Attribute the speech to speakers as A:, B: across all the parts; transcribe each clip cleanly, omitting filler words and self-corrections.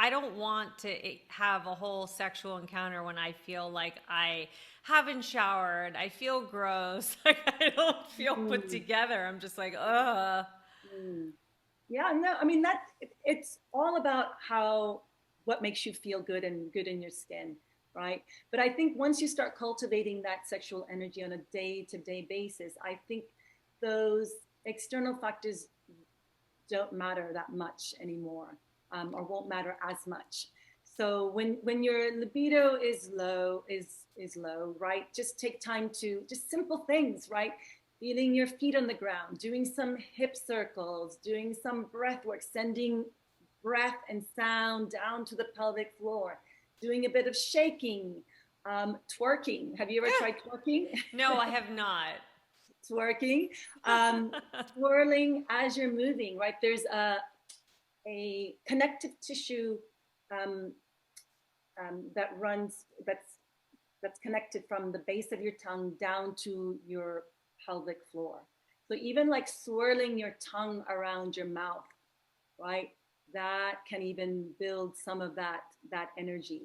A: I don't want to have a whole sexual encounter when I feel like I haven't showered. I feel gross. Like I don't feel put
B: Mm,
A: together. I'm just like, ugh.
B: mm. Yeah, no, I mean it's all about how what makes you feel good and good in your skin, right? But I think once you start cultivating that sexual energy on a day-to-day basis, I think those external factors don't matter that much anymore, or won't matter as much. So when your libido is low, right? Just take time to just simple things, right? Feeling your feet on the ground, doing some hip circles, doing some breath work, sending breath and sound down to the pelvic floor, doing a bit of shaking, twerking. Have you ever tried twerking?
A: No, I have not.
B: Twerking, um, swirling as you're moving, right? There's a connective tissue um, that runs, that's connected from the base of your tongue down to your pelvic floor. So even like swirling your tongue around your mouth, right? That can even build some of that energy.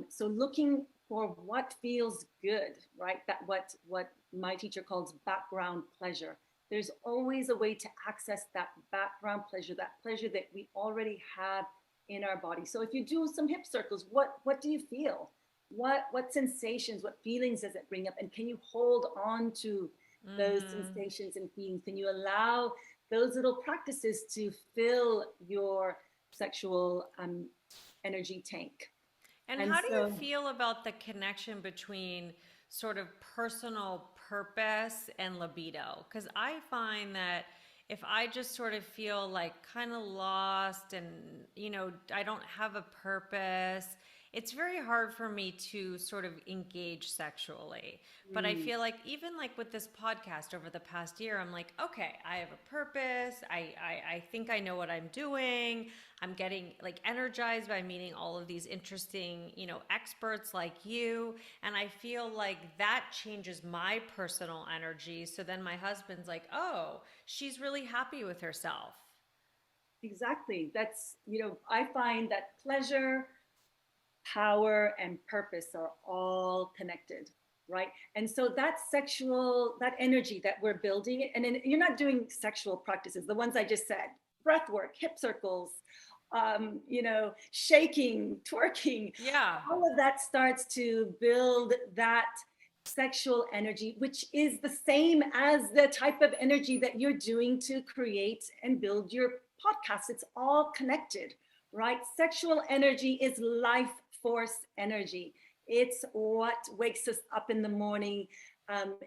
B: So looking for what feels good, right? That what my teacher calls background pleasure. There's always a way to access that background pleasure, that pleasure that we already have in our body. So if you do some hip circles, what do you feel? What sensations, what feelings does it bring up? And can you hold on to those
A: Mm-hmm.
B: sensations and feelings? Can you allow those little practices to fill your sexual energy tank?
A: And
B: And
A: how do you
B: so,
A: feel about the connection between sort of personal purpose and libido? Because I find that if I just sort of feel like kind of lost and, I don't have a purpose, it's very hard for me to sort of engage sexually. But I
B: mm,
A: feel like even like with this podcast over the past year, I'm like, okay, I have a purpose. I think I know what I'm doing. I'm getting like energized by meeting all of these interesting, experts like you. And I feel like that changes my personal energy. So then my husband's like, oh, she's really happy with herself.
B: exactly. I find that pleasure, power, and purpose are all connected, right? And so that energy that we're building, and then you're not doing sexual practices, the ones I just said, breath work, hip circles, shaking, twerking,
A: Yeah.
B: all of that starts to build that sexual energy, which is the same as the type of energy that you're doing to create and build your podcast. It's all connected, right? Sexual energy is life force energy. It's what wakes us up in the morning,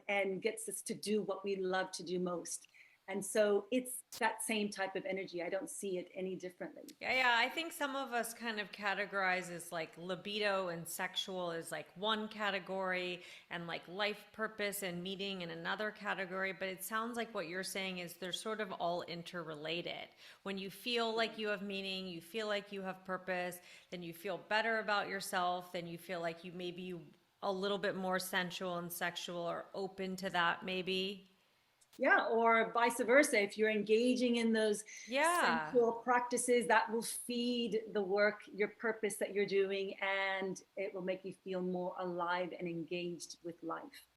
B: and gets us to do what we love to do most. And so it's that same type of energy. I don't see it any differently.
A: Yeah, yeah. I think some of us kind of categorize as like libido and sexual is like one category and like life purpose and meaning in another category. But it sounds like what you're saying is they're sort of all interrelated. When you feel like you have meaning, you feel like you have purpose, then you feel better about yourself, then you feel like you maybe a little bit more sensual and sexual or open to that, maybe.
B: Yeah, or vice versa. If you're engaging in those
A: Yeah.
B: sensual practices, that will feed the work, your purpose that you're doing, and it will make you feel more alive and engaged with life.